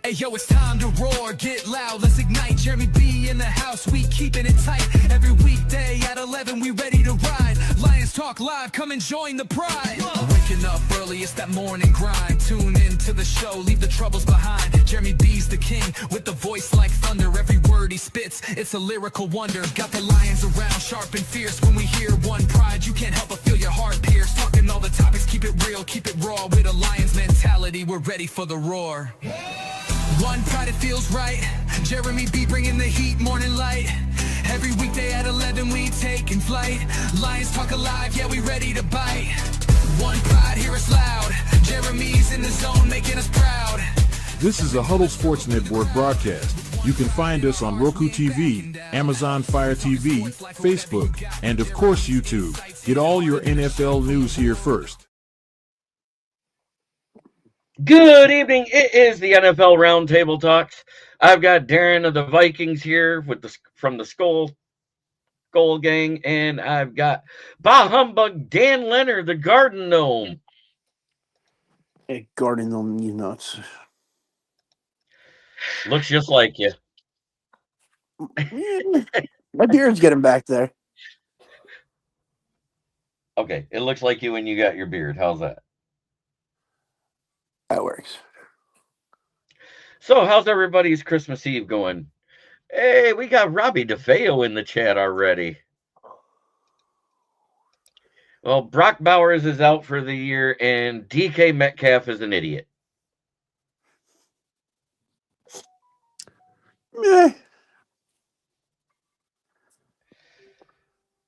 Hey yo, it's time to roar, get loud, let's ignite. Jeremy B in the house, we keeping it tight. Every weekday at 11, we ready to ride. Lions Talk Live, come and join the pride. Waking up early, it's that morning grind. Tune in to the show, leave the troubles behind. Jeremy B's the king, with the voice like thunder. Every word he spits, it's a lyrical wonder. Got the lions around, sharp and fierce. When we hear one pride, you can't help but feel your heart pierce. Talking all the topics, keep it real, keep it raw. With a lion's mentality, we're ready for the roar. One pride, it feels right. Jeremy B bringing the heat, morning light. Every weekday at 11, we taking flight. Lions Talk Alive, yeah, we ready to bite. One pride, hear us loud. Jeremy's in the zone, making us proud. This is a Huddle Sports Network broadcast. You can find us on Roku TV, Amazon Fire TV, Facebook, and of course YouTube. Get all your NFL news here first. Good evening. It is the NFL Roundtable Talks. I've got Darren of the Vikings here from the Skull Gang, and I've got Bah Humbug Dan Leonard, the Garden Gnome. Hey, Garden Gnome, you nuts. Looks just like you. My beard's getting back there. Okay, it looks like you when you got your beard. How's that? That works. So, how's everybody's Christmas Eve going? Hey, we got Robbie DeFeo in the chat already. Well, Brock Bowers is out for the year, and DK Metcalf is an idiot. Meh.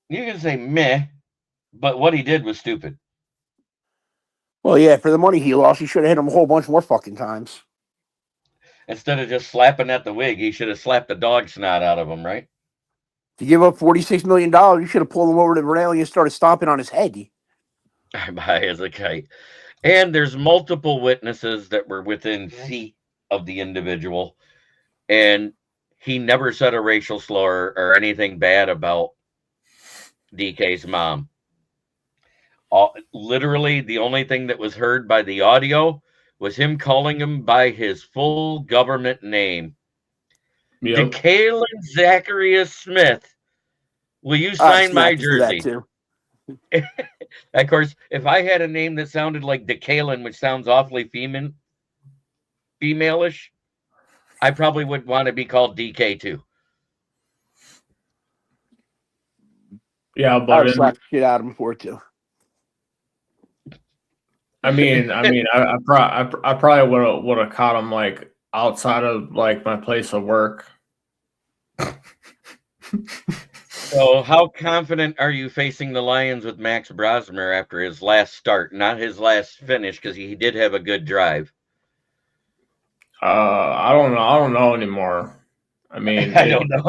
You can say meh, but what he did was stupid. Well, yeah, for the money he lost, he should have hit him a whole bunch more fucking times. Instead of just slapping at the wig, he should have slapped the dog snot out of him, right? To give up $46 million, you should have pulled him over to the railing and started stomping on his head. I'm high as a kite. And there's multiple witnesses that were within feet of the individual, and he never said a racial slur or anything bad about DK's mom. Literally, the only thing that was heard by the audio was him calling him by his full government name. Yep. DeKalen Zacharias Smith, will you sign my jersey? Of course, if I had a name that sounded like DeKalen, which sounds awfully female-ish, I probably would want to be called DK too. Yeah, but I'd slap the shit out of him for it too. I probably would have caught him like outside of like my place of work. So, how confident are you facing the Lions with Max Brosmer after his last start, not his last finish, because he did have a good drive? I don't know anymore. I mean, I don't know.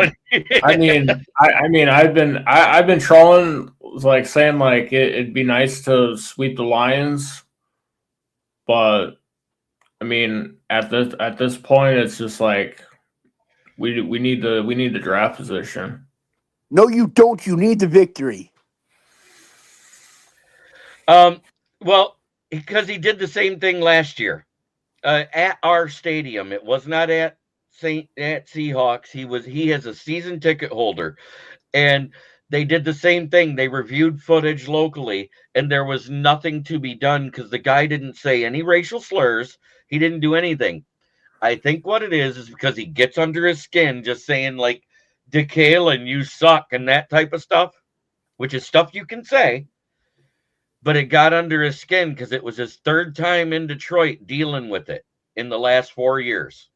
I've been trolling, like saying like it'd be nice to sweep the Lions, but I mean at this point it's just like we need the draft position. No, you don't. You need the victory. Well, because he did the same thing last year at our stadium. It was not at Seahawks. He has a season ticket holder, and they did the same thing. They reviewed footage locally, and there was nothing to be done because the guy didn't say any racial slurs. He didn't do anything. I think what it is because he gets under his skin just saying like, DeKalen, you suck, and that type of stuff, which is stuff you can say, but it got under his skin because it was his third time in Detroit dealing with it in the last 4 years.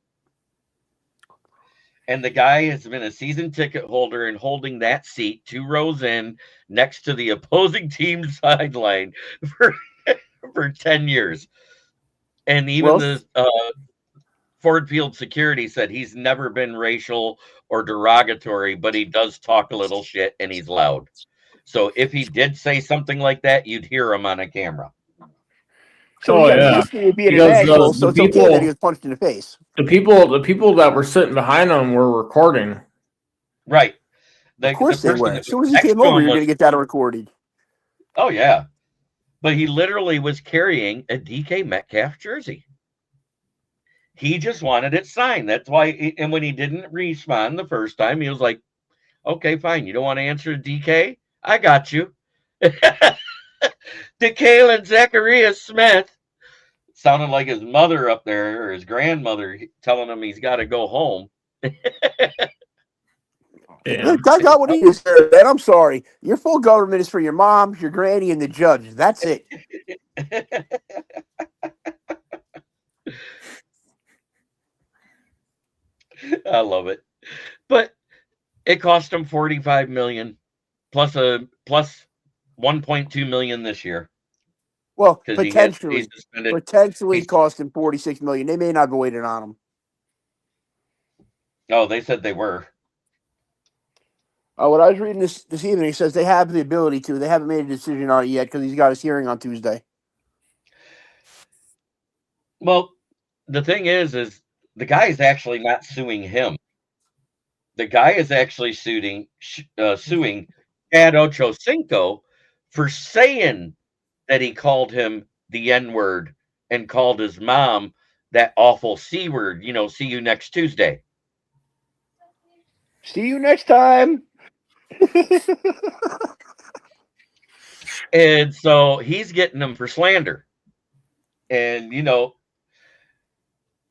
And the guy has been a season ticket holder and holding that seat 2 rows in next to the opposing team's sideline for 10 years. And even the Ford Field security said he's never been racial or derogatory, but he does talk a little shit and he's loud. So if he did say something like that, you'd hear him on a camera. So history of being an asshole, so it's okay that he was punched in the face. The people that were sitting behind him were recording. Right. Of course they were. As soon as he came over, you're going to get that recorded. Oh, yeah. But he literally was carrying a DK Metcalf jersey. He just wanted it signed. That's why. And when he didn't respond the first time, he was like, "Okay, fine. You don't want to answer DK? I got you." DeKalen Zacharias Smith sounded like his mother up there or his grandmother telling him he's got to go home. Yeah. I got what he is there, man. I'm sorry. Your full government is for your mom, your granny, and the judge. That's it. I love it. But it cost him $45 million plus 1.2 million this year. Well, Because potentially, he's suspended. potentially cost him $46 million. They may not be waiting on him. Oh, they said they were. What I was reading this evening, it says they have the ability to. They haven't made a decision on it yet because he's got his hearing on Tuesday. Well, the thing is the guy is actually not suing him. The guy is actually suing Chad Ochocinco for saying that he called him the N-word and called his mom that awful C word. See you next Tuesday. See you next time. And so he's getting them for slander. And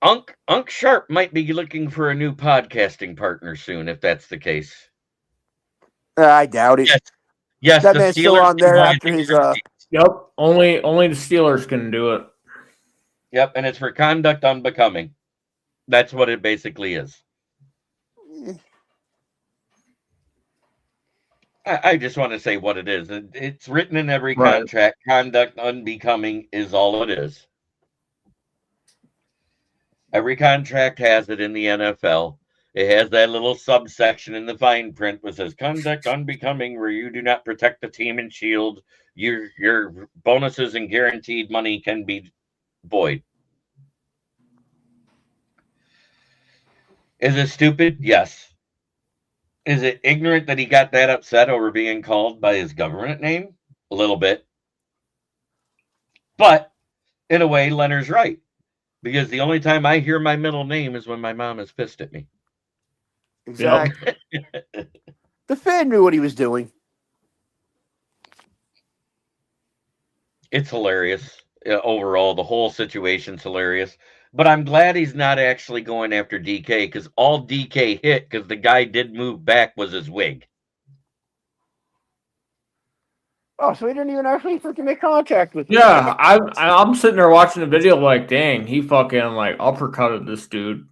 Unc Sharp might be looking for a new podcasting partner soon, if that's the case. I doubt it. Yes, that the man's still Steelers on there can after his. Yep. Only the Steelers can do it. Yep, and it's for conduct unbecoming. That's what it basically is. I just want to say what it is. It's written in every contract. Conduct unbecoming is all it is. Every contract has it in the NFL. It has that little subsection in the fine print that says conduct unbecoming, where you do not protect the team and shield. Your bonuses and guaranteed money can be void. Is it stupid? Yes. Is it ignorant that he got that upset over being called by his government name? A little bit. But in a way, Leonard's right. Because the only time I hear my middle name is when my mom is pissed at me. Exactly. Yep. The fan knew what he was doing. It's hilarious. Overall, the whole situation's hilarious. But I'm glad he's not actually going after DK, because all DK hit, because the guy did move back, was his wig. Oh, so he didn't even actually freaking make contact with him. Yeah, I'm sitting there watching the video like, dang, he fucking like uppercutted this dude.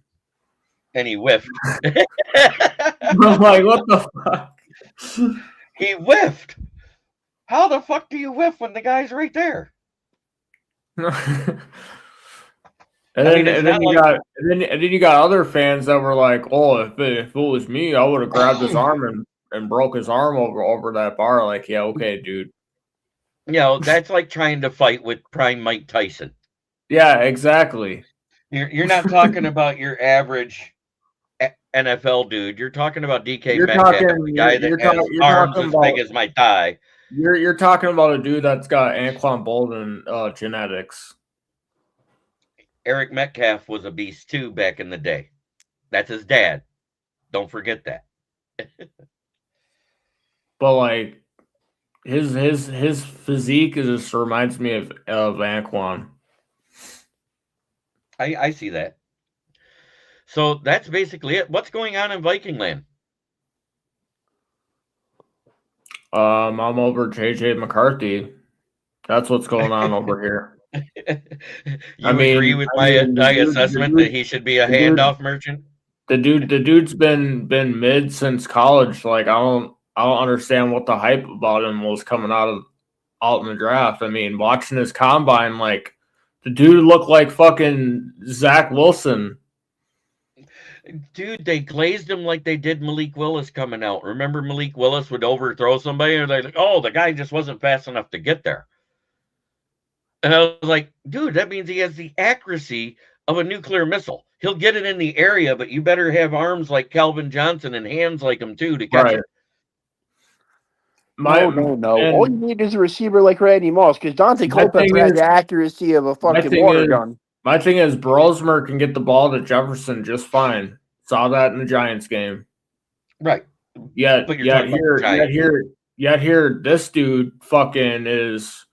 And he whiffed. I'm like, what the fuck? He whiffed. How the fuck do you whiff when the guy's right there? And then you got other fans that were like, "Oh, if it was me, I would have grabbed his arm and broke his arm over that bar." Like, yeah, okay, dude. That's like trying to fight with prime Mike Tyson. Yeah, exactly. You're not talking about your average NFL dude. You're talking about DK Metcalf, the guy that has arms as big as my thigh. You're talking about a dude that's got Anquan Bolden genetics. Eric Metcalf was a beast too back in the day. That's his dad. Don't forget that. But like his physique just reminds me of Anquan. I see that. So that's basically it. What's going on in Viking land? I'm over JJ McCarthy. That's what's going on over here. You agree with my assessment that he should be a handoff merchant? The dude's been mid since college. Like I don't understand what the hype about him was coming out in the draft. I mean, watching his combine, like the dude looked like fucking Zach Wilson. Dude, they glazed him like they did Malik Willis coming out. Remember Malik Willis would overthrow somebody and they're like, oh, the guy just wasn't fast enough to get there. And I was like, dude, that means he has the accuracy of a nuclear missile. He'll get it in the area, but you better have arms like Calvin Johnson and hands like him too to catch it. No. All you need is a receiver like Randy Moss, because Dante Culpepper had the accuracy of a fucking water gun. My thing is, Brosmer can get the ball to Jefferson just fine. Saw that in the Giants game. Right. Yet But you're talking about the Giants. here, this dude fucking is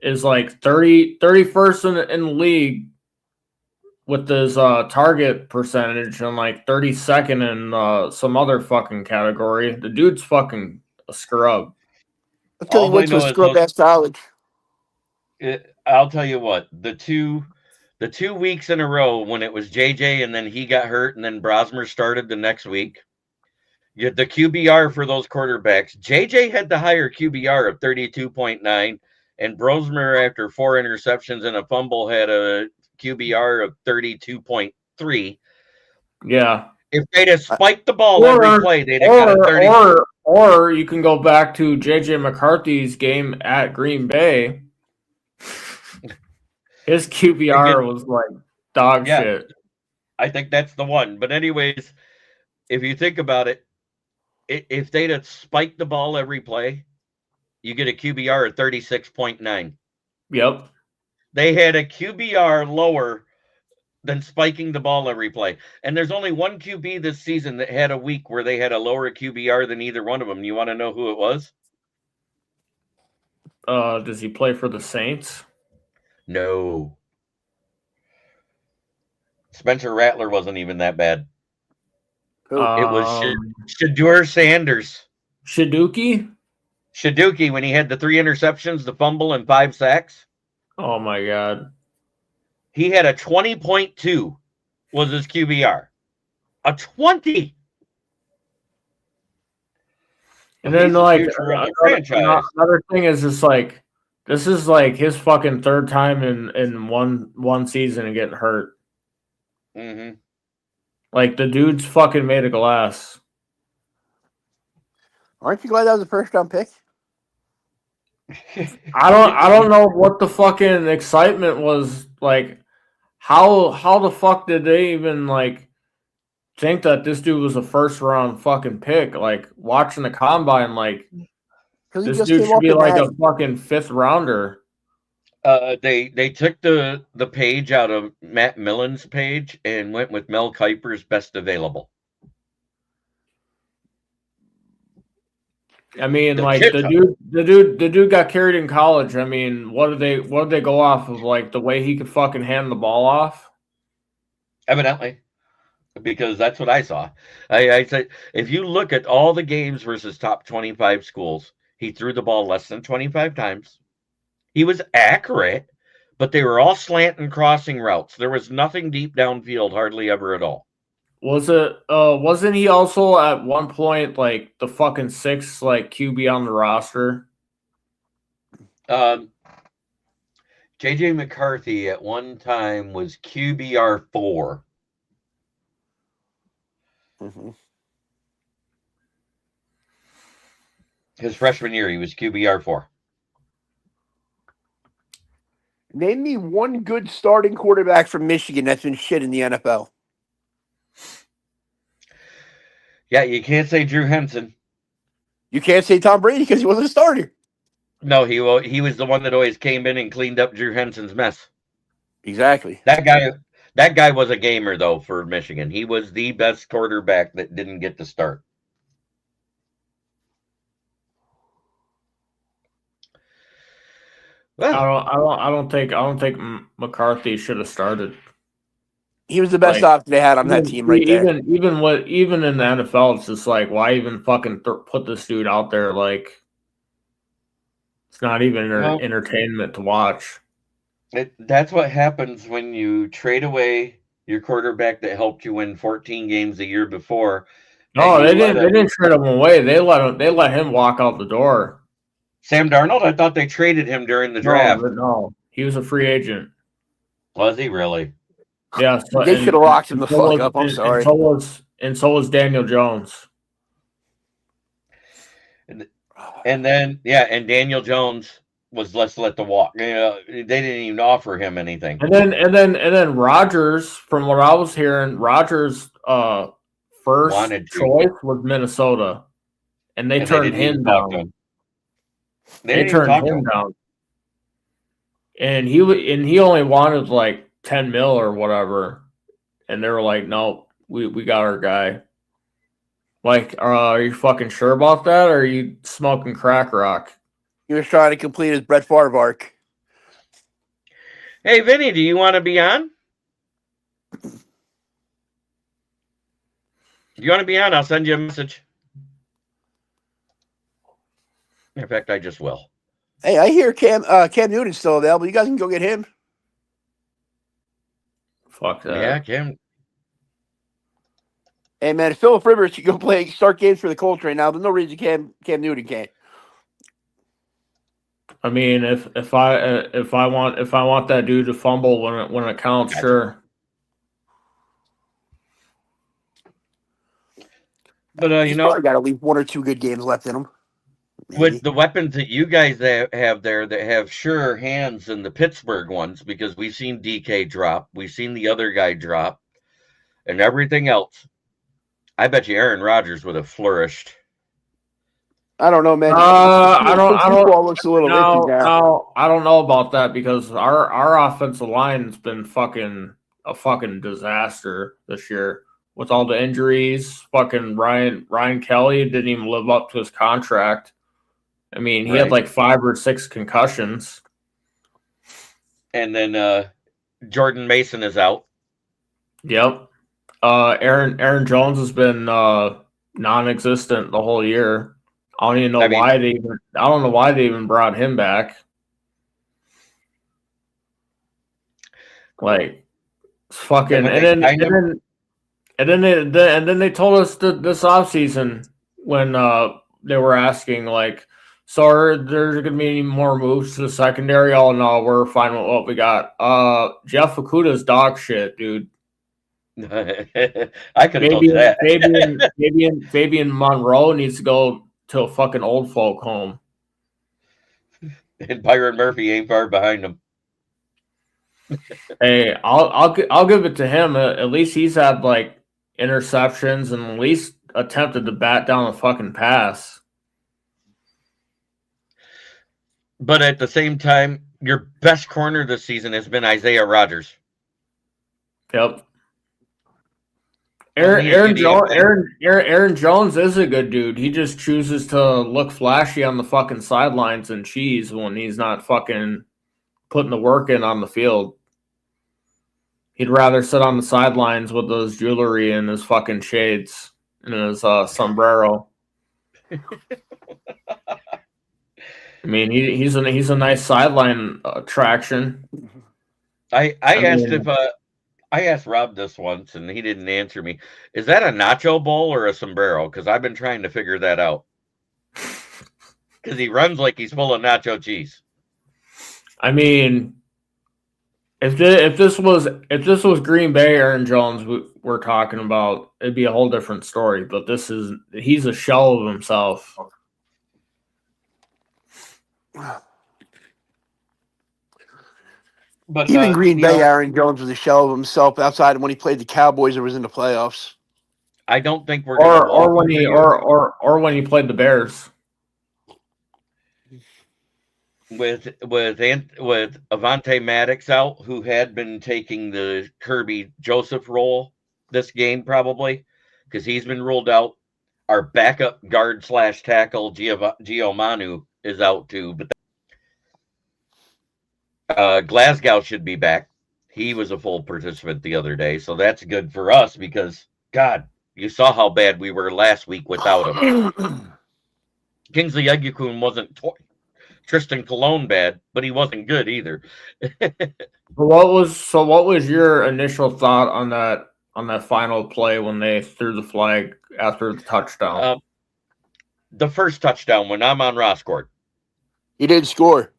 like 31st in the league with his target percentage and like 32nd in some other fucking category. The dude's fucking a scrub. That's because he All went I to a know is scrub ass college. I'll tell you what, the 2 weeks in a row when it was JJ and then he got hurt and then Brosmer started the next week. The QBR for those quarterbacks, JJ had the higher QBR of 32.9, and Brosmer, after 4 interceptions and a fumble, had a QBR of 32.3. Yeah. If they'd have spiked the ball every play, they'd have got a 30. Or you can go back to JJ McCarthy's game at Green Bay. His QBR was like dog shit. I think that's the one. But anyways, if you think about it, if they'd have spiked the ball every play, you get a QBR of 36.9. Yep. They had a QBR lower than spiking the ball every play. And there's only one QB this season that had a week where they had a lower QBR than either one of them. You want to know who it was? Does he play for the Saints? No. Spencer Rattler wasn't even that bad. It was Shedeur Sanders. Shaduki when he had the 3 interceptions, the fumble, and 5 sacks. Oh my God. He had a 20.2 was his QBR. A 20. And then like another thing is just like this is like his fucking 3rd time in one season and getting hurt. Mm-hmm. Like the dude's fucking made of glass. Aren't you glad that was a first round pick? I don't know what the fucking excitement was like. How the fuck did they even like think that this dude was a first round fucking pick? Like watching the combine, like this dude should be like a fucking 5th rounder. They took the page out of Matt Millen's page and went with Mel Kiper's best available. I mean, like the dude got carried in college. I mean, what did they go off of? Like the way he could fucking hand the ball off? Evidently, because that's what I saw. I said if you look at all the games versus top 25 schools, he threw the ball less than 25 times. He was accurate, but they were all slant and crossing routes. There was nothing deep downfield, hardly ever at all. Wasn't he also at one point like the fucking 6th like QB on the roster? JJ McCarthy at one time was QBR 4. Mm-hmm. His freshman year, he was QBR 4. Name me one good starting quarterback from Michigan that's been shit in the NFL. Yeah, you can't say Drew Henson. You can't say Tom Brady because he wasn't a starter. No, he was the one that always came in and cleaned up Drew Henson's mess. Exactly. That guy was a gamer, though, for Michigan. He was the best quarterback that didn't get to start. Well, I don't think McCarthy should have started. He was the best option they had on that team right there. Even in the NFL, it's just like, why even fucking put this dude out there? Like, it's not even entertainment to watch. That's what happens when you trade away your quarterback that helped you win 14 games the year before. No, they didn't trade him away. They let him walk out the door. Sam Darnold, I thought they traded him during the draft. No, he was a free agent. Was he really? Yeah, they should have locked him the fuck up. I'm sorry. And so was Daniel Jones. And then and Daniel Jones was let the walk. You know, they didn't even offer him anything. And then Rodgers, from what I was hearing, Rodgers' first choice was Minnesota, and they turned him down. They turned him down, and he only wanted like $10 million or whatever, and they were like, "No, we got our guy." Like, are you fucking sure about that, or are you smoking crack rock? He was trying to complete his Brett Favre arc. Hey, Vinny, do you want to be on? Do you want to be on? I'll send you a message. In fact, I just will. Hey, I hear Cam Newton's still available. You guys can go get him. Fuck that. Yeah, Cam. Hey, man, if Philip Rivers can go start games for the Colts right now, there's no reason Cam Newton can't. I mean, if I want that dude to fumble when it counts, Gotcha. sure. But He's probably got at least 1 or 2 good games left in him. Maybe. With the weapons that you guys have there that have surer hands than the Pittsburgh ones, because we've seen DK drop, we've seen the other guy drop, and everything else, I bet you Aaron Rodgers would have flourished. I don't know, man. I don't. Football looks a little iffy now. No, I don't know about that because our offensive line's been a fucking disaster this year with all the injuries. Fucking Ryan Kelly didn't even live up to his contract. I mean, he had like 5 or 6 concussions. And then Jordan Mason is out. Yep. Aaron Jones has been non-existent the whole year. I don't even know why they even brought him back. Like, it's fucking. And then they told us that this offseason when they were asking like, so are there going to be any more moves to the secondary? Oh no, we're fine with what we got. Jeff Okuda's dog shit, dude. I could have told you that. Fabian Monroe needs to go to a fucking old folk home. And Byron Murphy ain't far behind him. Hey, I'll give it to him. At least he's had like interceptions and at least attempted to bat down a fucking pass. But at the same time, your best corner this season has been Isaiah Rodgers. Yep. Aaron Jones is a good dude. He just chooses to look flashy on the fucking sidelines and cheese when he's not fucking putting the work in on the field. He'd rather sit on the sidelines with those jewelry and his fucking shades and his sombrero. I mean, he's a nice sideline attraction. I asked Rob this once, and he didn't answer me. Is that a nacho bowl or a sombrero? Because I've been trying to figure that out. Because he runs like he's full of nacho cheese. I mean, if this was Green Bay, Aaron Jones, we're talking about, it'd be a whole different story. But he's a shell of himself. But even Green Bay, Aaron Jones was a shell of himself outside of when he played the Cowboys or was in the playoffs. I don't think we're or when he played the Bears. With Avonte Maddox out, who had been taking the Kirby Joseph role this game probably because he's been ruled out. Our backup guard / tackle Giomanu is out too, but Glasgow should be back. He was a full participant the other day, so that's good for us because, God, you saw how bad we were last week without him. Kingsley Egukun wasn't Tristan Colon bad, but he wasn't good either. What was your initial thought on that final play when they threw the flag after the touchdown? The first touchdown when Amon-Ra scored. He didn't score.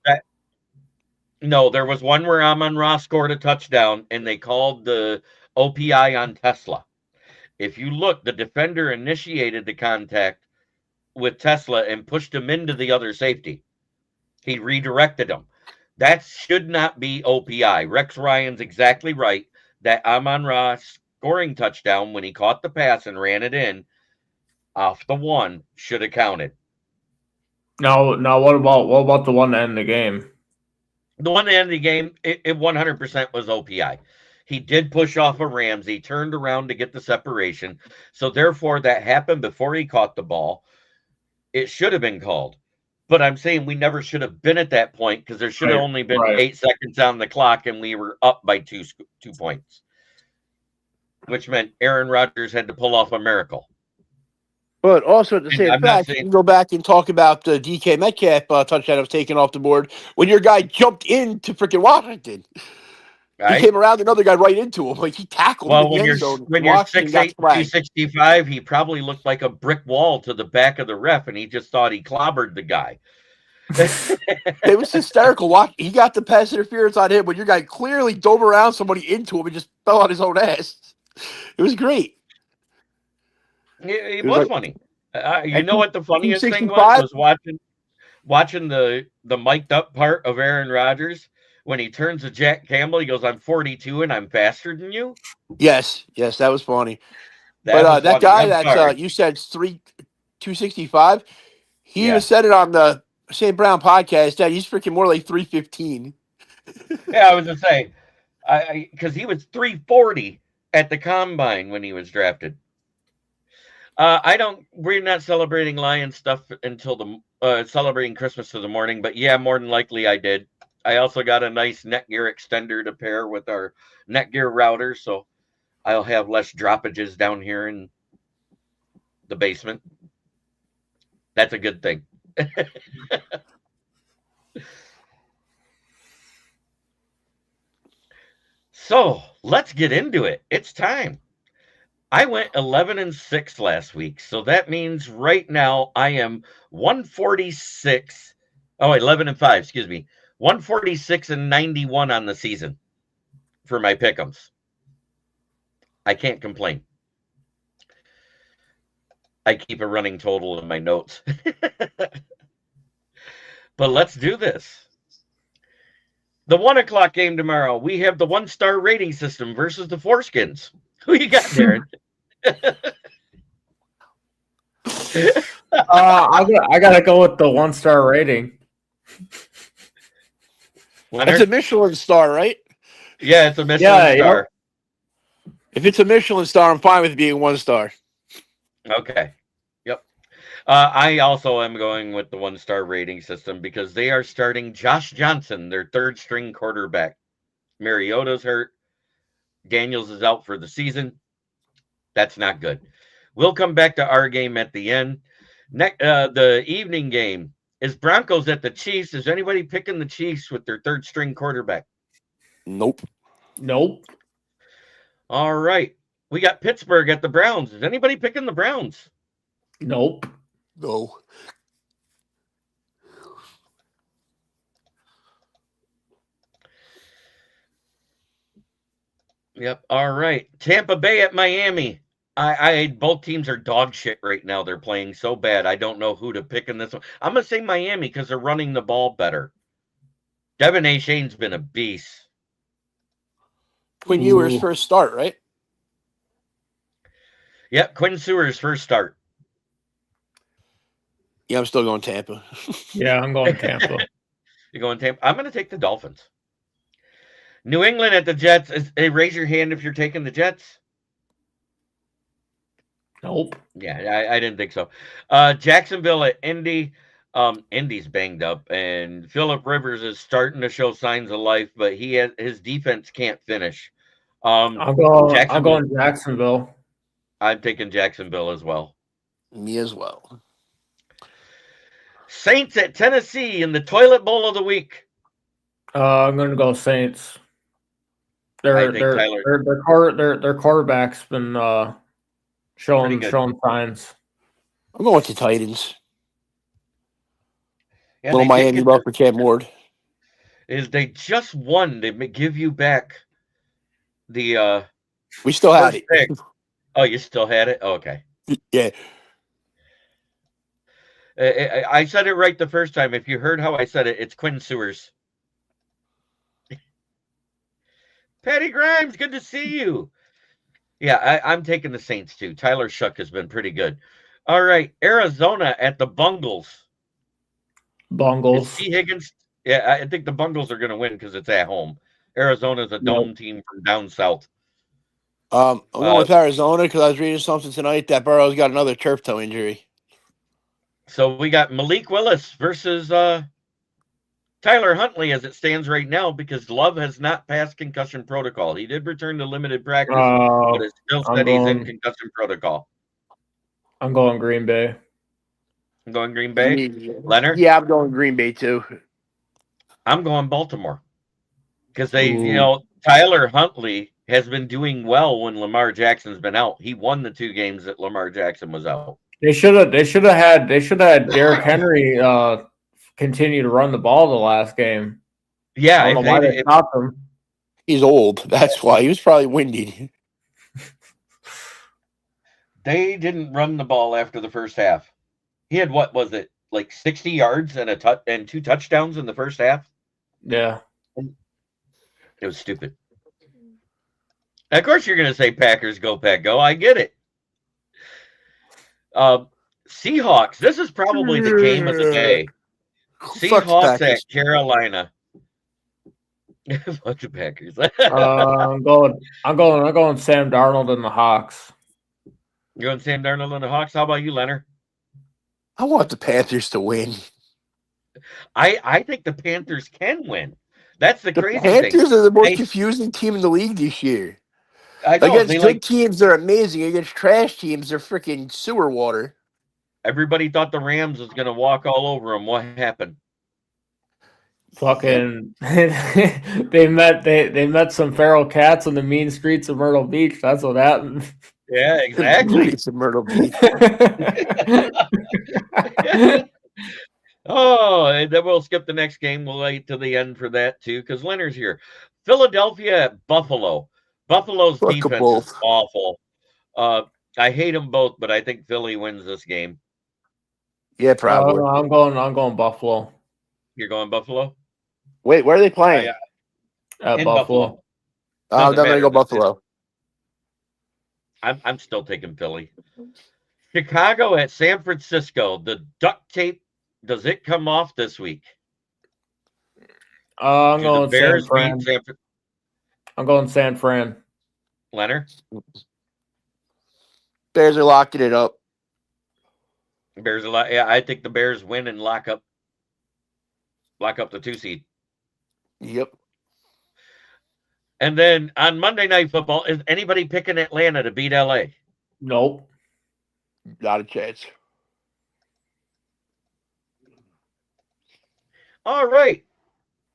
No, there was one where Amon-Ra scored a touchdown, and they called the OPI on Tesla. If you look, the defender initiated the contact with Tesla and pushed him into the other safety. He redirected him. That should not be OPI. Rex Ryan's exactly right. That Amon-Ra scoring touchdown when he caught the pass and ran it in off the one should have counted. Now what about the one to end the game? The one at the end of the game, it 100% was OPI. He did push off a Ramsey, turned around to get the separation. So therefore, that happened before he caught the ball. It should have been called. But I'm saying we never should have been at that point because there should have only been 8 seconds on the clock and we were up by 2 points, which meant Aaron Rodgers had to pull off a miracle. But also at the same I'm not fact, you can go back and talk about the DK Metcalf touchdown that was taken off the board when your guy jumped into freaking Washington. Right? He came around another guy right into him. Like, he tackled him in the end zone. When you're Washington got 6'8", flagged. 265, he probably looked like a brick wall to the back of the ref, and he just thought he clobbered the guy. It was hysterical. He got the pass interference on him, but your guy clearly dove around somebody into him and just fell on his own ass. It was great. It was funny. You know what the funniest thing 265? was watching the mic'd up part of Aaron Rodgers when he turns to Jack Campbell. He goes, "I'm 42 and I'm faster than you." Yes, that was funny. That Guy that's you said 265. He even said it on the St. Brown podcast that he's freaking more like 315. Yeah, I was gonna say, because he was 340 at the combine when he was drafted. We're not celebrating Lion stuff until celebrating Christmas to the morning, but yeah, more than likely I did. I also got a nice Netgear extender to pair with our Netgear router, so I'll have less droppages down here in the basement. That's a good thing. So let's get into it. It's time. I went 11-6 last week, so that means right now I am 146. Oh, 11-5, excuse me. 146-91 on the season for my pick'ems. I can't complain. I keep a running total in my notes. But let's do this. The 1 o'clock game tomorrow, we have the 1-star rating system versus the Foreskins. Who you got, Darren? I gotta go with the 1-star rating. It's a Michelin star, right? Yeah, it's a Michelin star. If it's a Michelin star, I'm fine with it being 1 star. Okay. Yep. I also am going with the 1-star rating system because they are starting Josh Johnson, their 3rd-string quarterback. Mariota's hurt. Daniels is out for the season. That's not good. We'll come back to our game at the end. The evening game is Broncos at the Chiefs. Is anybody picking the Chiefs with their 3rd-string quarterback? Nope. All right. We got Pittsburgh at the Browns. Is anybody picking the Browns? Nope. No. Yep. All right. Tampa Bay at Miami. Both teams are dog shit right now. They're playing so bad. I don't know who to pick in this one. I'm going to say Miami because they're running the ball better. Devin A. Shane's been a beast. Quinn Ewers' first start, right? Yep. Quinn Sewers' first start. Yeah, I'm still going Tampa. Yeah, I'm going Tampa. You're going Tampa? I'm going to take the Dolphins. New England at the Jets. Raise your hand if you're taking the Jets. Nope. Yeah, I didn't think so. Jacksonville at Indy. Indy's banged up, and Phillip Rivers is starting to show signs of life, but his defense can't finish. I'm going Jacksonville. I'm taking Jacksonville as well. Me as well. Saints at Tennessee in the toilet bowl of the week. I'm going to go Saints. Their quarterback's been showing signs. I'm going with the Titans. Yeah, little Miami love for Cam Ward. They just won to give you back the we still had it. Pick. Oh, you still had it? Oh, okay. Yeah. I said it right the first time. If you heard how I said it, it's Quinn Sewers. Patty Grimes, good to see you. Yeah, I'm taking the Saints too. Tyler Shuck has been pretty good. All right, Arizona at the Bungles. Bungles. T. Higgins. Yeah, I think the Bungles are going to win because it's at home. Arizona's a Nope. dome team from down south. I'm going with Arizona because I was reading something tonight that Burrow's got another turf toe injury. So we got Malik Willis versus Tyler Huntley as it stands right now because Love has not passed concussion protocol. He did return to limited practice, but it still said he's in concussion protocol. I'm going Green Bay. I'm going Green Bay. Leonard? Yeah, I'm going Green Bay too. I'm going Baltimore because Tyler Huntley has been doing well when Lamar Jackson's been out. He won the 2 games that Lamar Jackson was out. They should have had Derrick Henry continue to run the ball the last game. Yeah, I don't know why they stopped him. He's old. That's why. He was probably winded. They didn't run the ball after the first half. He had, what was it, like 60 yards and 2 touchdowns in the first half? Yeah. It was stupid. Of course you're going to say Packers go, Pack go. I get it. Seahawks. This is probably the game of the day. Seahawks at Carolina. A bunch of Packers. I'm going Sam Darnold and the Hawks. You're going Sam Darnold and the Hawks? How about you, Leonard? I want the Panthers to win. I think the Panthers can win. That's the crazy thing. The Panthers are the most confusing team in the league this year. I know, against good teams, they're amazing. Against trash teams, they're freaking sewer water. Everybody thought the Rams was going to walk all over them. What happened? Fucking they met some feral cats on the mean streets of Myrtle Beach. That's what happened. Yeah, exactly. It's Myrtle Beach. Oh, and then we'll skip the next game. We'll wait to the end for that too, because Leonard's here. Philadelphia at Buffalo. Buffalo's defense is awful. I hate them both, but I think Philly wins this game. Yeah, probably. I'm going Buffalo. You're going Buffalo? Wait, where are they playing? At Buffalo. I'm going to go Buffalo. I'm still taking Philly. Chicago at San Francisco. The duct tape, does it come off this week? I'm going San Fran. I'm going San Fran. Leonard? Bears are locking it up. Bears a lot. Yeah, I think the Bears win and lock up the 2 seed. Yep. And then on Monday Night Football, is anybody picking Atlanta to beat LA? Nope. Not a chance. All right.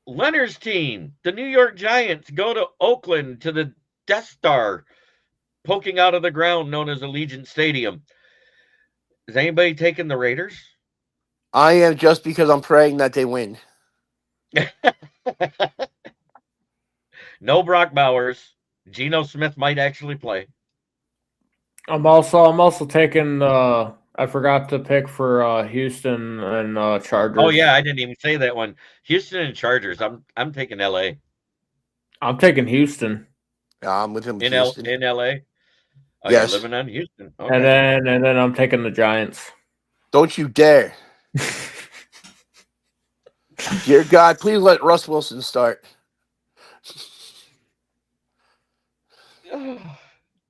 Leonard's team, the New York Giants, go to Oakland to the Death Star poking out of the ground known as Allegiant Stadium. Is anybody taking the Raiders? I am, just because I'm praying that they win. No Brock Bowers. Geno Smith might actually play. I'm also taking I forgot to pick for Houston and Chargers. Oh yeah, I didn't even say that one. Houston and Chargers. I'm taking LA. I'm taking Houston. I'm with him. In LA. Oh, yes. You're living on Houston. Okay. And then I'm taking the Giants. Don't you dare. Dear God, please let Russ Wilson start.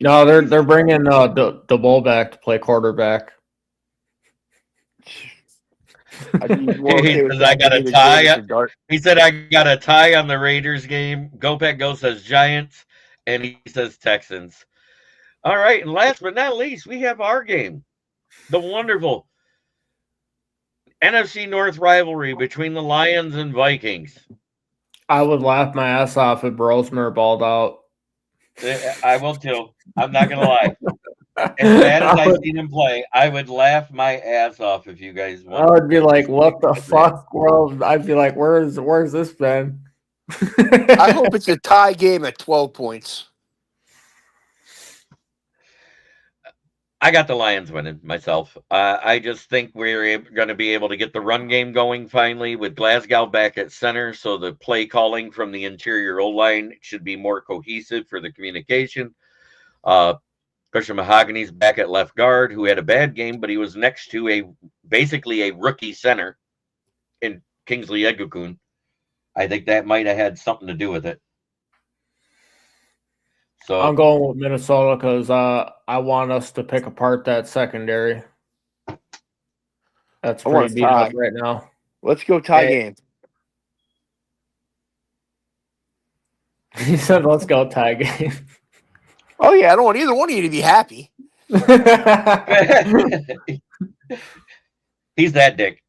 No, they're bringing the bull back to play quarterback. He says I got a tie. He said I got a tie on the Raiders game. Go Pack Go says Giants, and he says Texans. All right, and last but not least, we have our game, the wonderful NFC North rivalry between the Lions and Vikings. I would laugh my ass off if Brosmer balled out. I will too. I'm not gonna lie. As bad as I've seen him play, I would laugh my ass off if you guys won. I would be like, "What the fuck, world?" I'd be like, "Where's this been?" I hope it's a tie game at 12 points. I got the Lions winning myself. I just think we're going to be able to get the run game going finally with Glasgow back at center. So the play calling from the interior O-line should be more cohesive for the communication. Christian Mahogany's back at left guard, who had a bad game, but he was next to basically a rookie center in Kingsley Egukun. I think that might have had something to do with it. So I'm going with Minnesota because I want us to pick apart that secondary. That's I want pretty a beat up tie. right now. Let's go tie Hey. game. He said, "Let's go tie game." Oh yeah, I don't want either one of you to be happy. he's that dick.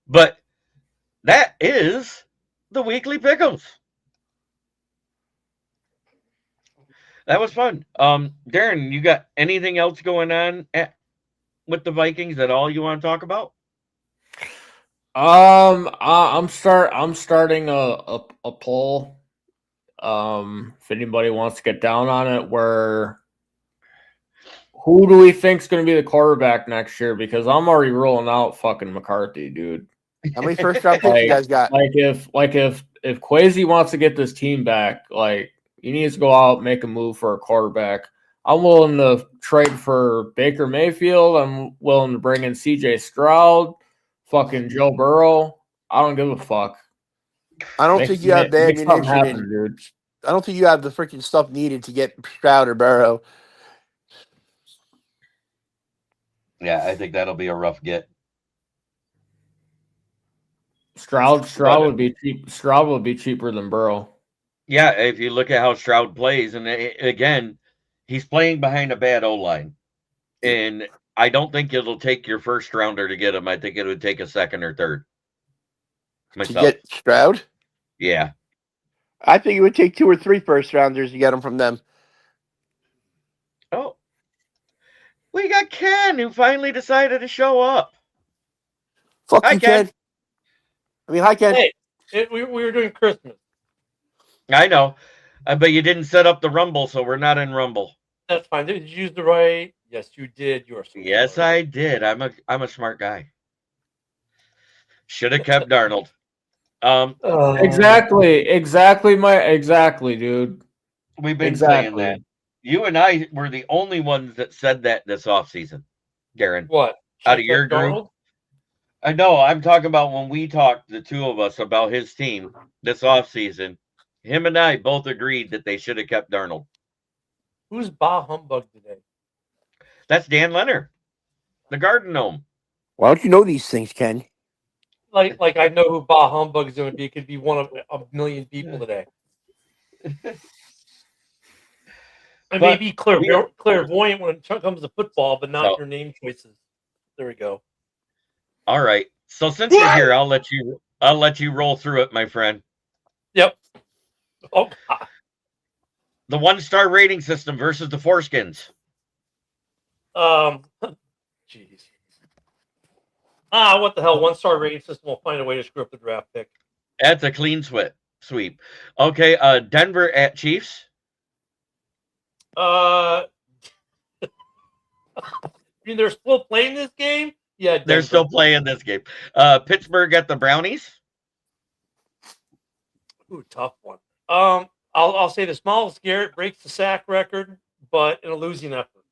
But that is the weekly pick'ems. That was fun. Darren, you got anything else going on with the Vikings at all you want to talk about? I'm starting a poll. If anybody wants to get down on it, where who do we think's going to be the quarterback next year? Because I'm already rolling out fucking McCarthy, dude. How many first round picks you guys got? If Kwesi wants to get this team back, like he needs to go out, make a move for a quarterback. I'm willing to trade for Baker Mayfield. I'm willing to bring in CJ Stroud, fucking Joe Burrow. I don't give a fuck. I don't think you have the Make something ammunition. happen, dude. I don't think you have the freaking stuff needed to get Stroud or Burrow. Yeah, I think that'll be a rough get. Stroud would be cheap. Stroud would be cheaper than Burrow. Yeah, if you look at how Stroud plays, and again, he's playing behind a bad O-line. And I don't think it'll take your first rounder to get him. I think it would take a second or third. Myself. To get Stroud? Yeah. I think it would take 2 or 3 first rounders to get them from them. Oh. We got Ken, who finally decided to show up. Fuck Hi, you, Ken. Ken. Hi, Ken. Hey, we were doing Christmas. I know. But you didn't set up the Rumble, so we're not in Rumble. That's fine. Did you use the right? Yes, you did. You are smart. Yes, I did. I'm a smart guy. Should have kept Darnold. Exactly, dude. We've been saying that. You and I were the only ones that said that this offseason, Darren. What? Out of your group? Darnold? I know. I'm talking about when we talked, the two of us, about his team this offseason. Him and I both agreed that they should have kept Darnold. Who's Bah Humbug today? That's Dan Leonard, the Garden Gnome. Why don't you know these things, Ken? Like I know who Bah Humbug is going to be. It could be one of a million people today. I may be clairvoyant when it comes to football, but not your name choices. There we go. All right. So since you're here, I'll let you roll through it, my friend. Yep. Oh, God. The 1-star rating system versus the foreskins. Jeez. What the hell? 1-star rating system will find a way to screw up the draft pick. That's a clean sweep. Okay. Denver at Chiefs. I mean, they're still playing this game? Yeah, Denver. They're still playing this game. Pittsburgh at the Brownies. Ooh, tough one. I'll say this: Miles Garrett breaks the sack record, but in a losing effort.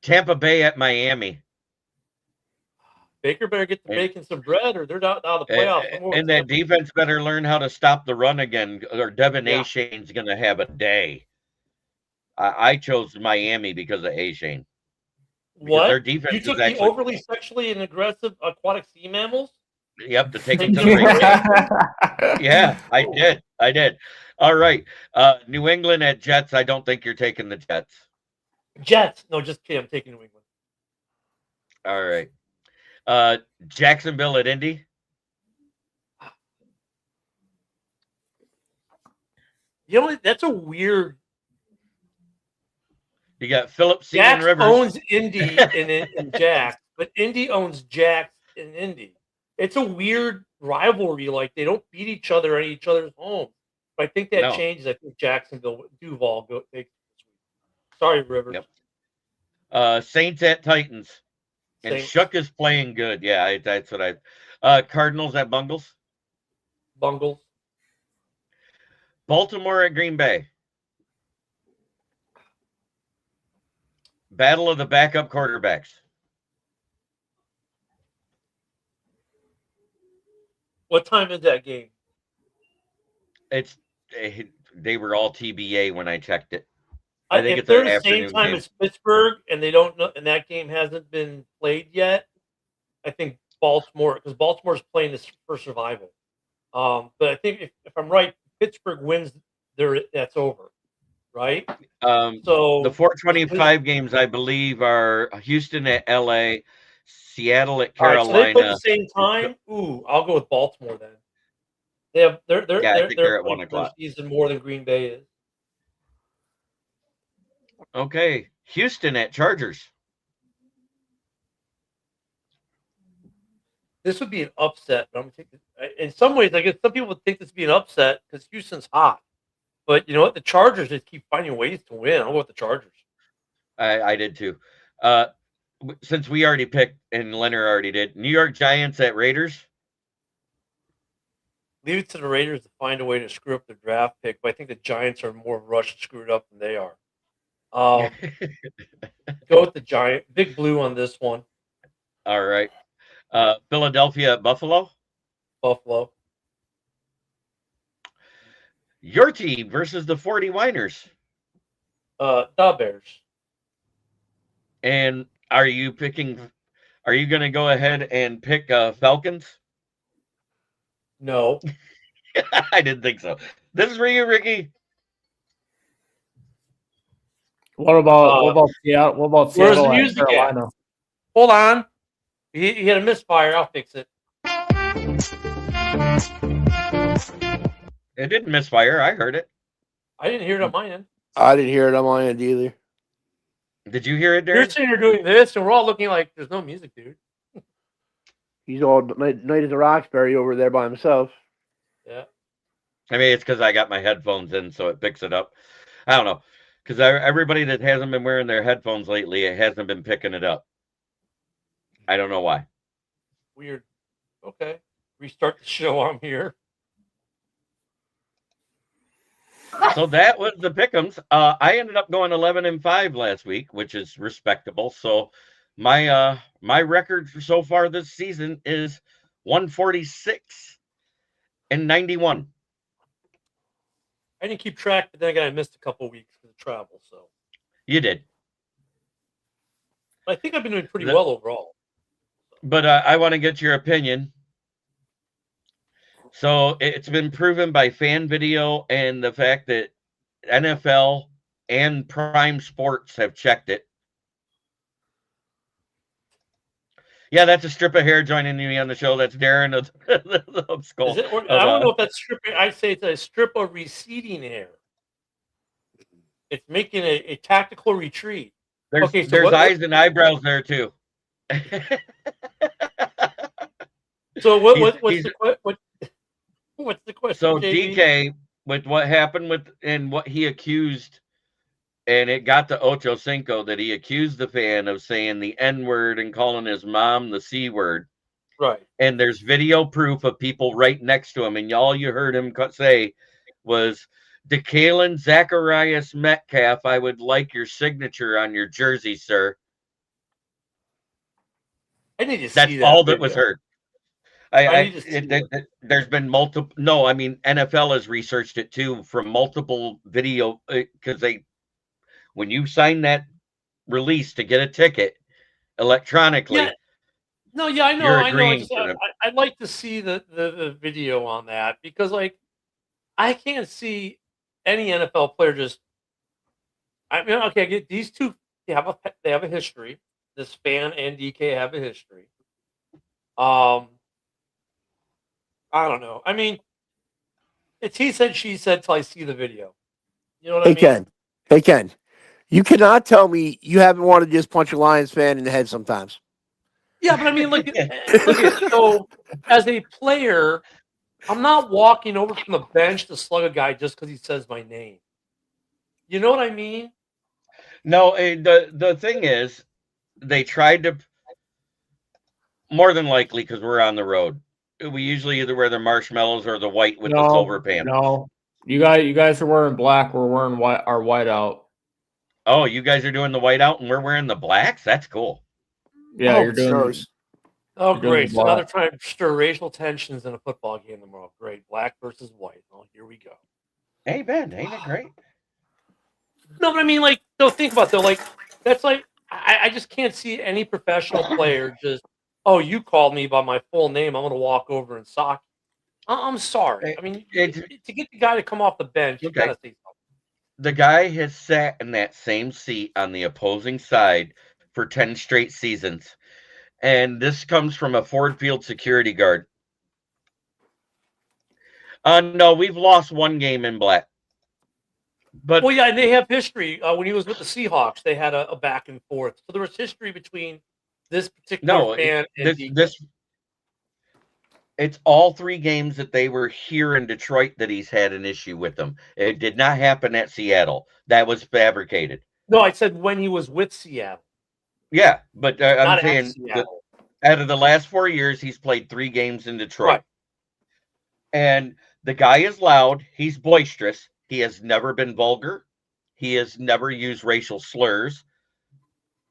Tampa Bay at Miami. Baker better get the bacon some bread, or they're out of the playoffs. And that defense better learn how to stop the run again, or Devin A-Shane's going to have a day. I chose Miami because of A-Shane. What? Their defense you took is actually the overly sexually and aggressive aquatic sea mammals? Yep, to take them to the race. Yeah, I did. All right. New England at Jets. I don't think you're taking the Jets. Jets. No, just kidding. I'm taking New England. All right. Jacksonville at Indy. You know, that's a weird. You got Philip Jax Rivers. owns Indy and Jax, but Indy owns Jax and Indy. It's a weird rivalry. Like, they don't beat each other at each other's homes. But I think that changes. I think Jacksonville, Duval go takes this week. Sorry, Rivers. Yep. Saints at Titans. And Saints. Shook is playing good. Yeah, that's what I. Cardinals at Bungles. Bungles. Baltimore at Green Bay. Battle of the backup quarterbacks. What time is that game? They were all TBA when I checked it. I think if it's they're an the same afternoon time game. as Pittsburgh and they don't know, and that game hasn't been played yet, I think Baltimore, because Baltimore's playing this for survival. But I think if I'm right, Pittsburgh wins, that's over, right? So The 425 games, I believe, are Houston at LA, Seattle at all right, so they put the Carolina. same time. Ooh, I'll go with Baltimore then. They have Yeah, I think they're at playing 1 for their o'clock. season more than Green Bay is. Okay, Houston at Chargers. This would be an upset, but I'm gonna take it. In some ways, I guess some people would think this would be an upset because Houston's hot. But you know what? The Chargers just keep finding ways to win. I'll go with the Chargers. I did too. Since we already picked and Leonard already did, New York Giants at Raiders. Leave it to the Raiders to find a way to screw up their draft pick, but I think the Giants are more rushed to screw it up than they are. Go with the Giant. Big blue on this one. All right. Philadelphia at Buffalo. Buffalo. Your team versus the 49ers. The Bears. And are you going to go ahead and pick Falcons? No. I didn't think so. This is for you, Ricky. What about Seattle? What about Where's the Seattle and music Carolina? at? Hold on. He had a misfire. I'll fix it. It didn't misfire. I heard it. I didn't hear it on my end. I didn't hear it on my end either. Did you hear it, Darren? You're sitting here doing this, and we're all looking like there's no music, dude. He's all night at the Roxbury over there by himself. Yeah. I mean, it's because I got my headphones in, so it picks it up. I don't know. Because everybody that hasn't been wearing their headphones lately, it hasn't been picking it up. I don't know why. Weird. Okay. Restart the show. I'm here. So that was the pick'ems. I ended up going 11-5 last week, which is respectable. So my record so far this season is 146-91. I didn't keep track, but then again, I missed a couple of weeks because of travel. So You did. I think I've been doing pretty well overall. But I want to get your opinion. So it's been proven by fan video and the fact that NFL and Prime Sports have checked it. Yeah, that's a strip of hair joining me on the show. That's Darren of the skull. I don't know if that's strip. I say it's a strip of receding hair. It's making a tactical retreat. There's eyes and eyebrows there too. So what's the question? So JB? DK, with what happened with and what he accused, and it got to Ocho Cinco that he accused the fan of saying the N-word and calling his mom the C-word. Right. And there's video proof of people right next to him, and all you heard him say was, "DeKalen Zacharias Metcalf, I would like your signature on your jersey, sir." I need to see That's that all video. that was heard. There's been multiple. No, I mean NFL has researched it too from multiple video because when you sign that release to get a ticket electronically. Yeah. No, yeah, I know. You're I know. agreeing to them. I'd like to see the video on that because, like, I can't see any NFL player just. I mean, okay, I get these two. They have a history. This fan and DK have a history. I don't know. I mean, it's he said, she said till I see the video. You know what I mean? Hey, Ken. You cannot tell me you haven't wanted to just punch a Lions fan in the head sometimes. Yeah, but I mean, look at so as a player, I'm not walking over from the bench to slug a guy just because he says my name. You know what I mean? No, the thing is, they tried to, more than likely, because we're on the road. We usually either wear the marshmallows or the white with the silver pants. No, you guys are wearing black. We're wearing white. Our white out. Oh, you guys are doing the white out, and we're wearing the blacks. That's cool. Yeah, you're doing. Oh, Because great. of So now they're black. trying to stir racial tensions in a football game tomorrow. Great. Black versus white. Oh, here we go. Hey, Ben, ain't it great? No, but I mean, like, no, think about it, though. Like, that's like, I just can't see any professional player just, oh, you called me by my full name. I'm going to walk over and sock you. I'm sorry. I mean, to get the guy to come off the bench, you got Okay. to say something. The guy has sat in that same seat on the opposing side for 10 straight seasons. And this comes from a Ford Field security guard. No, we've lost one game in black. But Well, yeah, and they have history. When he was with the Seahawks, they had a back and forth. So there was history between this particular fan and this it's all 3 games that they were here in Detroit that he's had an issue with them. It did not happen at Seattle. That was fabricated. No, I said when he was with Seattle. Yeah, but I'm Not at saying Seattle. out of the last 4 years, he's played 3 games in Detroit. Right. And the guy is loud. He's boisterous. He has never been vulgar. He has never used racial slurs.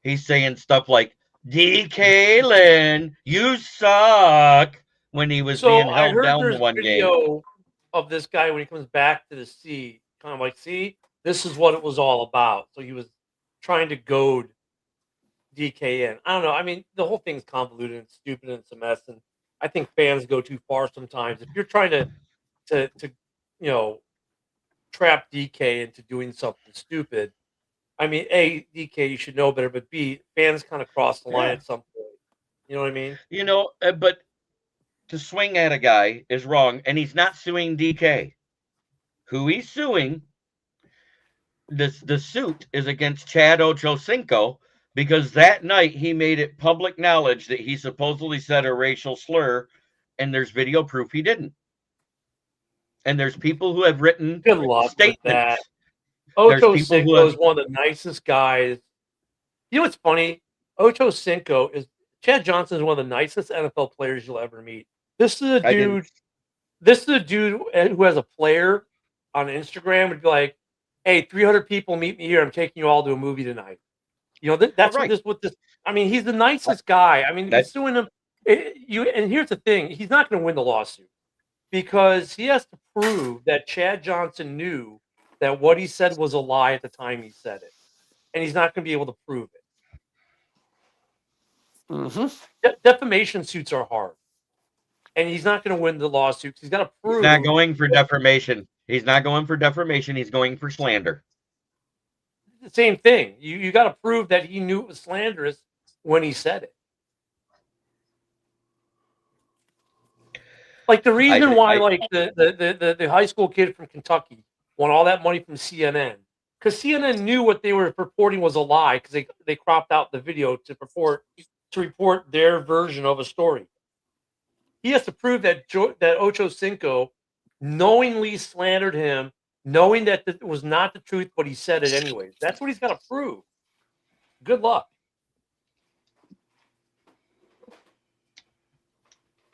He's saying stuff like, DK Lynn, you suck, when he was being I held heard down the there's one game. video of this guy when he comes back to the sea, kind of like, see, this is what it was all about. So he was trying to goad DK in. I don't know. I mean, the whole thing's convoluted and stupid and it's a mess. And I think fans go too far sometimes. If you're trying to trap DK into doing something stupid, I mean, A, DK, you should know better, but B, fans kind of cross the line at some point. You know what I mean? But to swing at a guy is wrong, and he's not suing DK. Who he's suing, the suit is against Chad Ochocinco, because that night he made it public knowledge that he supposedly said a racial slur, and there's video proof he didn't. And there's people who have written Good luck statements. with that. Ochocinco is one of the nicest guys. You know what's funny? Ochocinco is Chad Johnson is one of the nicest NFL players you'll ever meet. This is a dude. This is a dude who has a player on Instagram would be like, "Hey, 300 people meet me here. I'm taking you all to a movie tonight." You know that's right. what this. I mean, he's the nicest guy. I mean, he's suing him. And here's the thing: he's not going to win the lawsuit because he has to prove that Chad Johnson knew that what he said was a lie at the time he said it, and he's not going to be able to prove it. Mm-hmm. Defamation suits are hard, and he's not going to win the lawsuit. He's got to prove. He's not going for defamation. He's not going for defamation. He's going for slander. The same thing. You got to prove that he knew it was slanderous when he said it. Like the reason why, like the high school kid from Kentucky won all that money from CNN, because CNN knew what they were purporting was a lie, because they cropped out the video to report their version of a story. He has to prove that Ochocinco knowingly slandered him, knowing that it was not the truth, but he said it anyways. That's what he's got to prove. Good luck.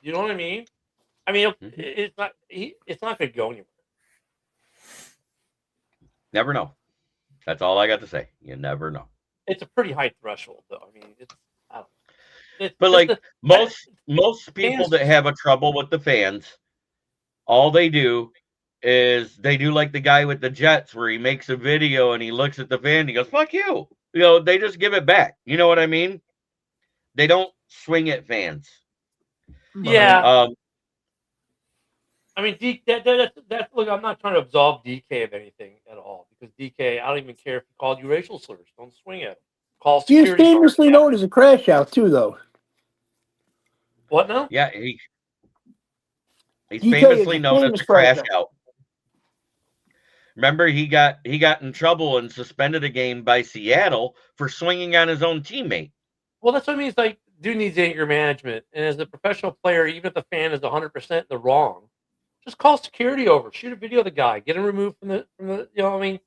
You know what I mean? I mean, it's not going to go anywhere. Never know. That's all I got to say. You never know. It's a pretty high threshold, though. I mean, I don't know. But like most people that have a trouble with the fans, all they do is they do like the guy with the Jets, where he makes a video and he looks at the fan and he goes, "Fuck you." You know, they just give it back. You know what I mean? They don't swing at fans. Yeah. I mean, look, I'm not trying to absolve DK of anything at all, because DK, I don't even care if he called you racial slurs. Don't swing at him. Call security. He is famously known as a crash out too, though. What now? Yeah, he's famously known as a crash out. Remember, he got in trouble and suspended a game by Seattle for swinging on his own teammate. Well, that's what I mean. It's like, dude needs anger management, and as a professional player, even if the fan is 100% in the wrong, just call security over, shoot a video of the guy, get him removed from the. You know what I mean?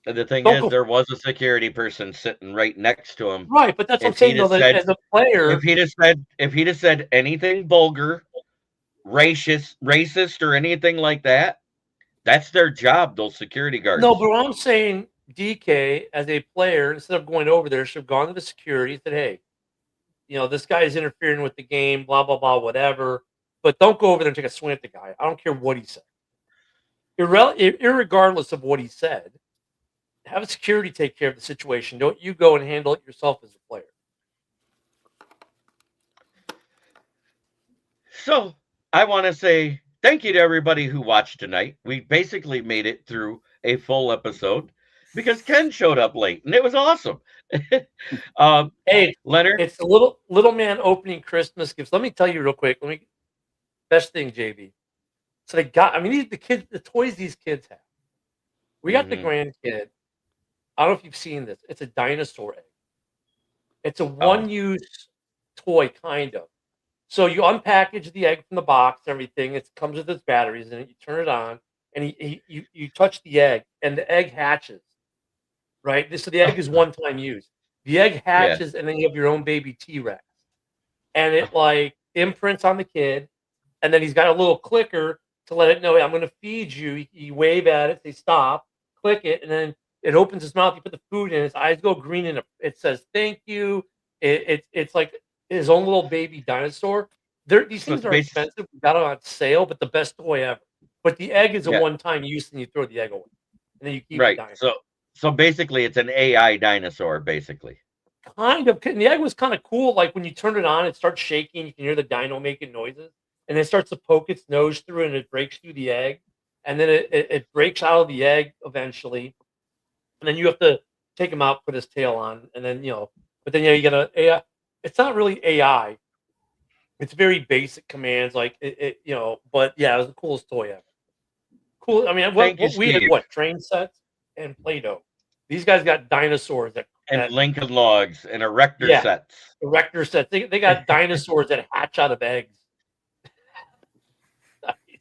And the thing is, there was a security person sitting right next to him. Right, but that's what I'm saying, though, that as a player, if he'd have said anything vulgar, racist, or anything like that, that's their job. Those security guards. No, but what I'm saying, DK as a player, instead of going over there, should have gone to the security and said, "Hey, this guy is interfering with the game, blah, blah, blah, whatever. But don't go over there and take a swing at the guy. I don't care what he said. Irregardless of what he said, have a security take care of the situation. Don't you go and handle it yourself as a player. So I want to say thank you to everybody who watched tonight. We basically made it through a full episode because Ken showed up late, and it was awesome. Hey, Leonard, it's a little man opening Christmas gifts. Let me tell you real quick. Best thing, JB. So they got. I mean, the toys these kids have. We got the grandkid. I don't know if you've seen this. It's a dinosaur egg. It's a one-use toy, kind of. So you unpackage the egg from the box and everything. It comes with its batteries in it. You turn it on, and you touch the egg, and the egg hatches. Right? So the egg is one-time use. The egg hatches, and then you have your own baby T-Rex. And it like imprints on the kid, and then he's got a little clicker to let it know, hey, I'm going to feed you. You wave at it, say stop, click it, and then it opens its mouth. You put the food in, its eyes go green, and it says thank you. It's like his own little baby dinosaur. These things are expensive. We got it on sale, but the best toy ever. But the egg is a one-time use, and you throw the egg away, and then you keep the dinosaur. So basically, it's an AI dinosaur, basically. Kind of. And the egg was kind of cool. Like when you turn it on, it starts shaking. You can hear the dino making noises, and it starts to poke its nose through, and it breaks through the egg, and then it breaks out of the egg eventually, and then you have to take him out, put his tail on, and then But then you got a AI. It's not really AI. It's very basic commands, like But yeah, it was the coolest toy ever. Cool. I mean, we had train sets and Play-Doh. These guys got dinosaurs and Lincoln Logs and erector sets. Erector sets. They got dinosaurs that hatch out of eggs.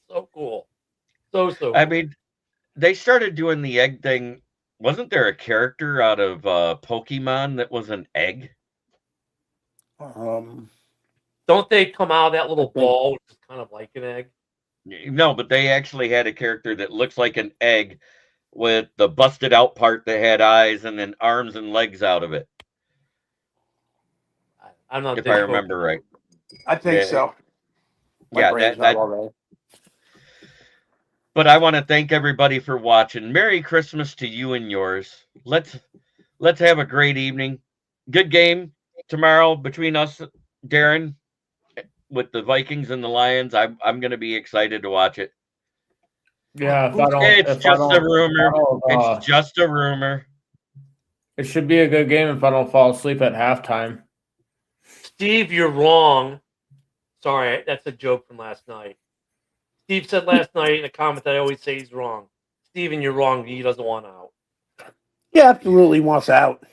So cool. So cool. I mean, they started doing the egg thing. Wasn't there a character out of Pokemon that was an egg? Don't they come out of that little ball, which is kind of like an egg? No, but they actually had a character that looks like an egg with the busted out part that had eyes and then arms and legs out of it. I'm not. If I remember right. I think so. That. But I want to thank everybody for watching. Merry Christmas to you and yours. Let's have a great evening. Good game tomorrow between us, Darren, with the Vikings and the Lions. I'm going to be excited to watch it. Yeah, it's just a rumor. It's just a rumor. It should be a good game if I don't fall asleep at halftime. Steve, you're wrong. Sorry, that's a joke from last night. Steve said last night in a comment that I always say he's wrong. Steven, you're wrong. He doesn't want out. He absolutely wants out.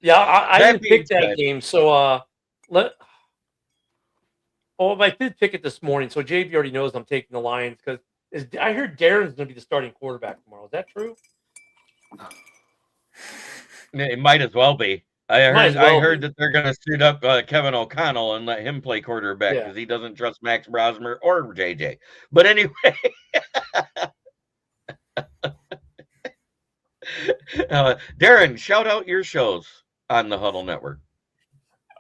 Yeah, I didn't pick that game, so I did pick it this morning. So JV already knows I'm taking the Lions because I heard Darren's going to be the starting quarterback tomorrow. Is that true? It might as well be. I heard that they're going to suit up Kevin O'Connell and let him play quarterback because he doesn't trust Max Brosmer or JJ. But anyway, Darren, shout out your shows on the Huddle Network.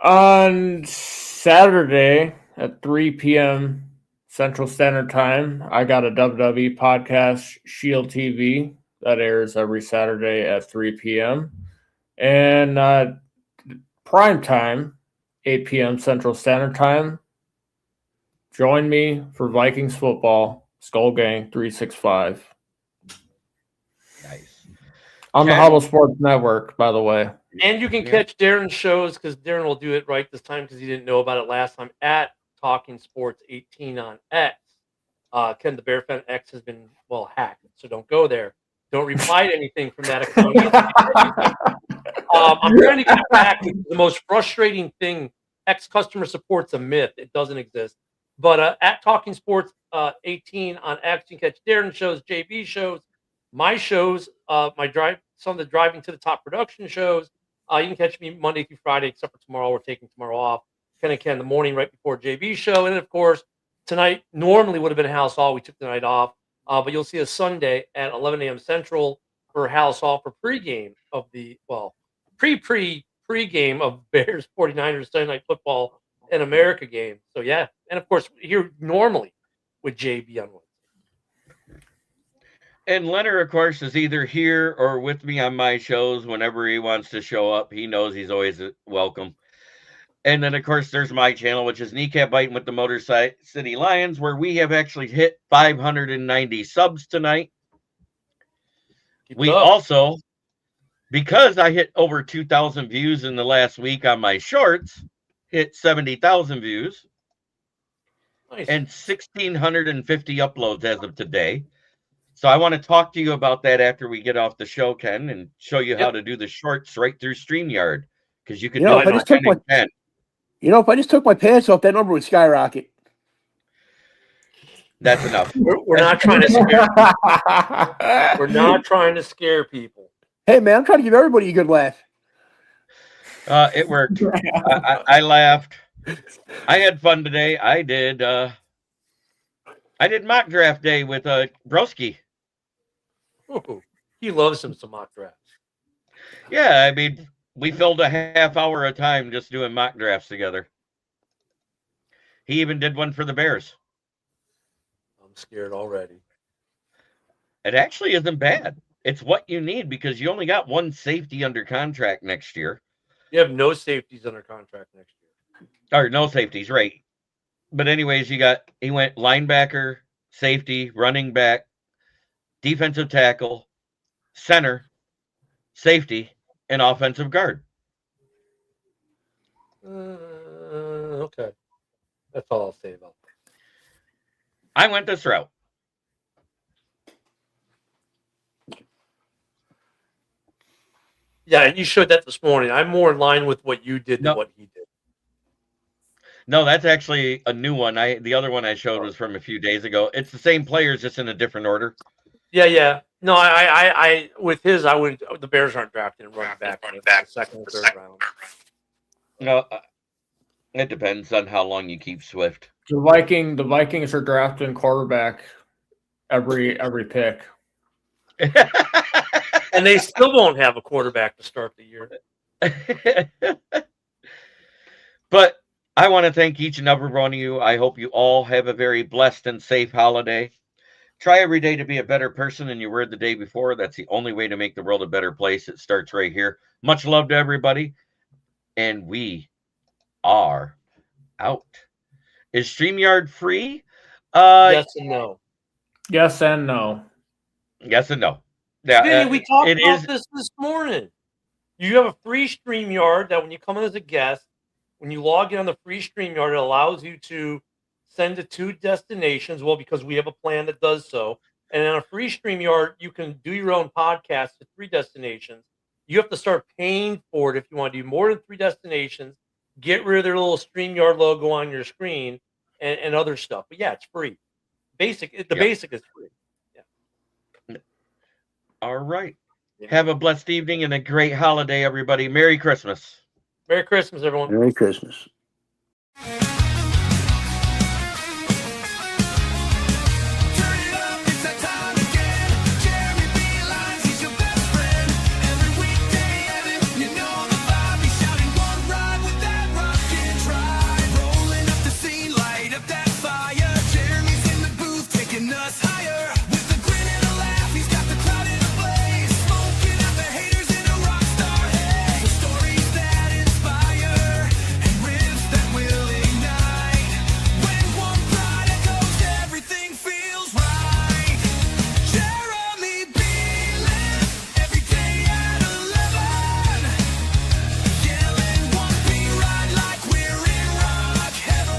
On Saturday at 3 p.m. Central Standard Time, I got a WWE podcast, Shield TV, that airs every Saturday at 3 p.m. And prime time, 8 p.m. Central Standard Time. Join me for Vikings football, Skull Gang 365. Nice. On the Huddle Sports Network, by the way. And you can catch Darren's shows because Darren will do it right this time because he didn't know about it last time at Talking Sports 18 on X. Ken the Bear Fan X has been hacked, so don't go there. Don't reply to anything from that account. I'm trying to get it back. The most frustrating thing, X customer support's a myth. It doesn't exist. But at Talking Sports 18 on X, you can catch Darren shows, JB shows, my shows, some of the Driving to the Top production shows. You can catch me Monday through Friday, except for tomorrow. We're taking tomorrow off. Ken and Ken in the morning right before JB show. And then, of course, tonight normally would have been House Hall. We took the night off. But you'll see us Sunday at 11 a.m. Central for House Hall for pregame of the, pregame of Bears 49ers Sunday Night Football and America game. So yeah, and of course here normally with JB on Wednesday. And Leonard, of course, is either here or with me on my shows whenever he wants to show up. He knows he's always welcome. And then, of course, there's my channel, which is Kneecap Biting with the Motor City Lions, where we have actually hit 590 subs tonight. We also, because I hit over 2,000 views in the last week on my shorts, hit 70,000 views. Nice. And 1,650 uploads as of today. So I want to talk to you about that after we get off the show, Ken, and show you how to do the shorts right through StreamYard. Because you can do it on 10. If I just took my pants off, that number would skyrocket. That's enough. We're not trying to scare people. We're not trying to scare people. Hey, man, I'm trying to give everybody a good laugh. It worked. I laughed. I had fun today. I did mock draft day with Broski. Ooh, he loves some mock drafts. Yeah, I mean, we filled a half hour a time just doing mock drafts together. He even did one for the Bears. I'm scared already. It actually isn't bad. It's what you need because you only got one safety under contract next year. You have no safeties under contract next year. Or no safeties, right. But anyways, he went linebacker, safety, running back, defensive tackle, center, safety, and offensive guard. Okay. That's all I'll say about that. I went this route. Yeah, and you showed that this morning. I'm more in line with what you did than what he did. No, that's actually a new one. The other one I showed was from a few days ago. It's the same players, just in a different order. Yeah. No, I with his, I wouldn't. The Bears aren't drafting running back in the second or third round. No, it depends on how long you keep Swift. The Vikings are drafting quarterback every pick, and they still won't have a quarterback to start the year. But I want to thank each and every one of you. I hope you all have a very blessed and safe holiday. Try every day to be a better person than you were the day before. That's the only way to make the world a better place. It starts right here. Much love to everybody. And we are out. Is StreamYard free? Yes and no. Yes and no. Yes and no. Yeah, we talked about this morning. You have a free StreamYard that when you come in as a guest, when you log in on the free StreamYard, it allows you to send to 2 destinations. Well, because we have a plan that does so. And on a free StreamYard, you can do your own podcast to 3 destinations. You have to start paying for it if you want to do more than 3 destinations. Get rid of their little StreamYard logo on your screen and other stuff. But yeah, it's free. Basic is free. Yeah. All right. Yeah. Have a blessed evening and a great holiday, everybody. Merry Christmas. Merry Christmas, everyone. Merry Christmas.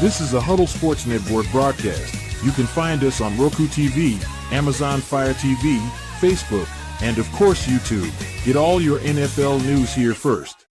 This is a Huddle Sports Network broadcast. You can find us on Roku TV, Amazon Fire TV, Facebook, and of course YouTube. Get all your NFL news here first.